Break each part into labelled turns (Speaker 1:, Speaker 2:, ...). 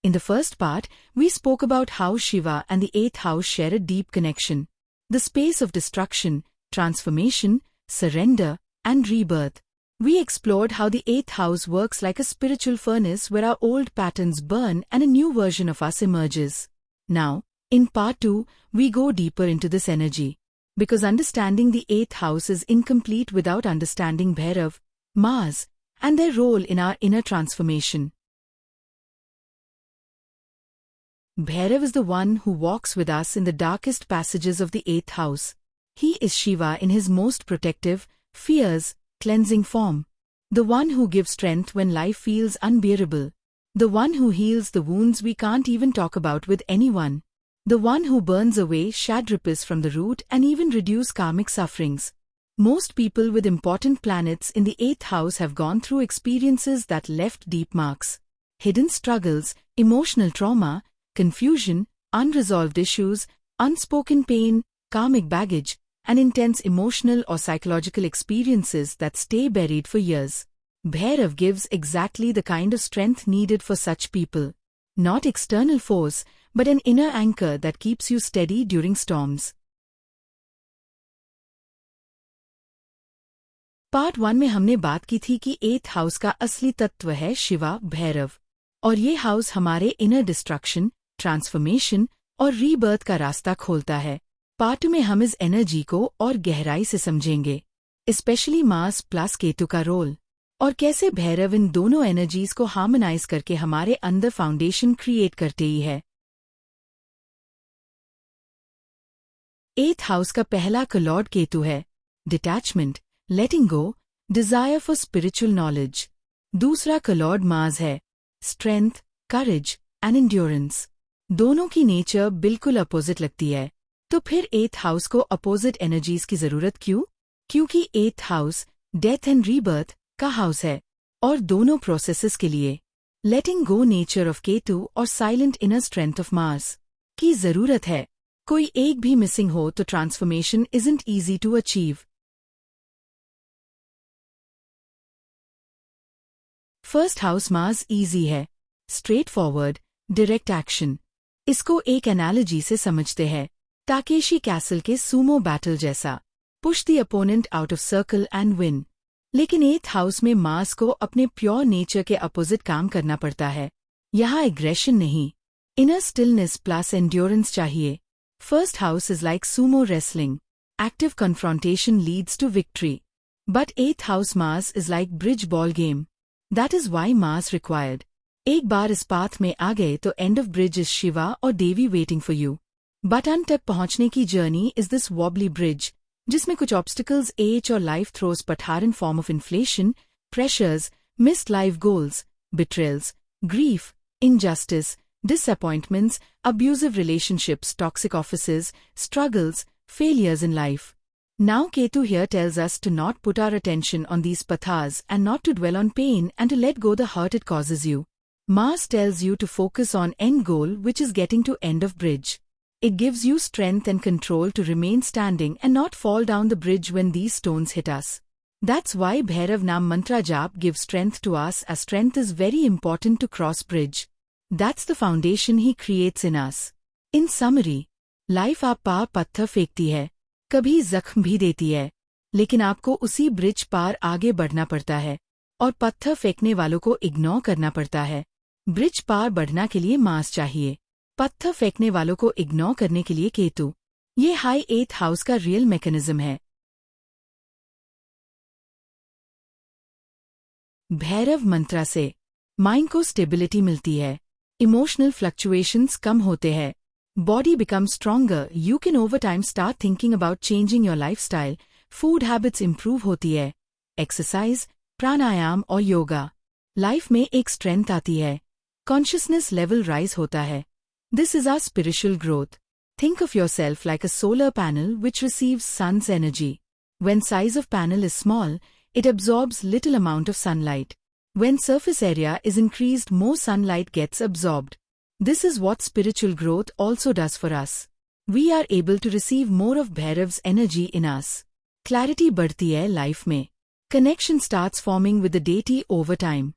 Speaker 1: In the first part, we spoke about how Shiva and the 8th house share a deep connection. The space of destruction, transformation, surrender, and rebirth. We explored how the 8th house works like a spiritual furnace where our old patterns burn and a new version of us emerges. Now, in part 2, we go deeper into this energy. Because understanding the 8th house is incomplete without understanding Bhairav, Mars, and their role in our inner transformation. Bhairav is the one who walks with us in the darkest passages of the 8th house. He is Shiva in his most protective, fierce, cleansing form. The one who gives strength when life feels unbearable. The one who heals the wounds we can't even talk about with anyone. The one who burns away Shadripis from the root and even reduce karmic sufferings. Most people with important planets in the 8th house have gone through experiences that left deep marks. Hidden struggles, emotional trauma, confusion, unresolved issues, unspoken pain, karmic baggage, and intense emotional or psychological experiences that stay buried for years. Bhairav gives exactly the kind of strength needed for such people. Not external force, but an inner anchor that keeps you steady during storms. Part 1 में हमने बात की थी कि 8th house का असली तत्व है शिवा भैरव, और ये हाउस हमारे इनर डिस्ट्रक्शन, ट्रांसफॉर्मेशन और रीबर्थ का रास्ता खोलता है। पार्ट में हम इस एनर्जी को और गहराई से समझेंगे, स्पेशली मार्स प्लस केतु का रोल, और कैसे भैरव इन दोनों एनर्जीज को हार्मोनाइज करके हमारे अंदर फाउंडेशन क्रिएट करते ही है। 8th हाउस का पहला कलॉर्ड केतु है, detachment, letting go, desire for spiritual knowledge. दूसरा कलॉर्ड मार्स है, स्ट्रेंथ, करेज एंड एंड्योरेंस। दोनों की नेचर बिल्कुल अपोजिट लगती है। तो फिर 8th हाउस को अपोजिट एनर्जीज की जरूरत क्यों? क्योंकि 8th house death and rebirth का हाउस है, और दोनों प्रोसेसेस के लिए letting go nature of Ketu और silent inner strength of Mars की जरूरत है। कोई एक भी मिसिंग हो तो transformation isn't easy to achieve. First house Mars easy है, स्ट्रेट फॉरवर्ड, डायरेक्ट एक्शन। इसको एक एनालॉजी से समझते हैं, ताकेशी कैसल के सूमो बैटल जैसा, push the opponent out of circle and win. लेकिन 8th हाउस में मार्स को अपने प्योर नेचर के अपोजिट काम करना पड़ता है। यहाँ एग्रेशन नहीं, इनर स्टिलनेस प्लस एंड्योरेंस चाहिए। First house is like sumo wrestling, active confrontation leads to victory. But 8th house Mars is like bridge ball game, that is why Mars required. एक बार इस पाथ में आ गए तो end of bridge is Shiva और Devi waiting for you. But अंत तक पहुंचने की journey is this wobbly bridge, जिसमें कुछ ऑब्स्टिकल्स एज और लाइफ थ्रोज पठार इन form of inflation, pressures, missed life goals, betrayals, grief, injustice, disappointments, abusive relationships, toxic offices, struggles, failures in life. Now Ketu here tells us to not put our attention on these pathas and not to dwell on pain and to let go the hurt it causes you. Mars tells you to focus on end goal, which is getting to end of bridge. It gives you strength and control to remain standing and not fall down the bridge when these stones hit us. That's why Bhairav Nam Mantra Jap gives strength to us, as strength is very important to cross bridge. That's the foundation he creates in us. In summary, life आप पार पत्थर फेंकती है, कभी जख्म भी देती है, लेकिन आपको उसी ब्रिज पार आगे बढ़ना पड़ता है, और पत्थर फेंकने वालों को इग्नोर करना पड़ता है। ब्रिज पार बढ़ना के लिए मार्स चाहिए, पत्थर फेंकने वालों को इग्नोर करने के लिए केतु। ये हाई 8th हाउस का रियल मैकेनिज्म है। भैरव मंत्रा से माइंड को स्टेबिलिटी मिलती है, इमोशनल फ्लक्चुएशंस कम होते हैं, body become stronger, you can over time start thinking about changing your lifestyle, food habits improve होती है, एक्सरसाइज, प्राणायाम और योगा, लाइफ में एक स्ट्रेंथ आती है, कॉन्शियसनेस लेवल राइज होता है। This is our spiritual growth. Think of yourself like a solar panel which receives sun's energy. When size of panel is small, it absorbs little amount of sunlight. When surface area is increased, more sunlight gets absorbed. This is what spiritual growth also does for us. We are able to receive more of Bhairav's energy in us. Clarity बढ़ती है life में. Connection starts forming with the deity over time.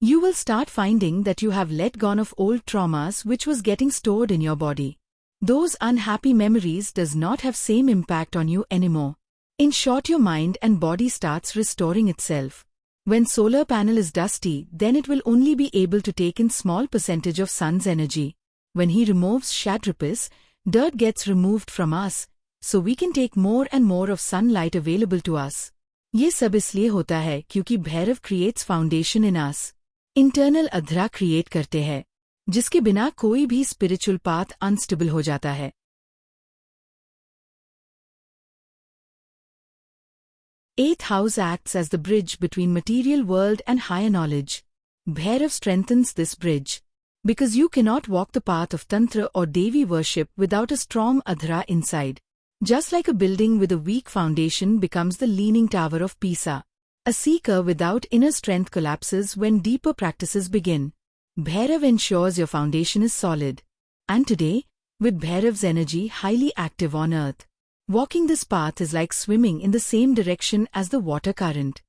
Speaker 1: You will start finding that you have let go of old traumas which was getting stored in your body. Those unhappy memories does not have same impact on you anymore. In short, your mind and body starts restoring itself. When solar panel is dusty, then it will only be able to take in small percentage of sun's energy. When he removes Kshatrapis, dirt gets removed from us, so we can take more and more of sunlight available to us. ये सब इसलिए होता है क्योंकि Bhairav creates foundation in us. Internal अधरा create करते हैं, जिसके बिना कोई भी spiritual path unstable हो जाता है. 8th house acts as the bridge between material world and higher knowledge. Bhairav strengthens this bridge, because you cannot walk the path of Tantra or Devi worship without a strong adhara inside. Just like a building with a weak foundation becomes the leaning tower of Pisa. A seeker without inner strength collapses when deeper practices begin. Bhairav ensures your foundation is solid. And today, with Bhairav's energy highly active on earth, walking this path is like swimming in the same direction as the water current.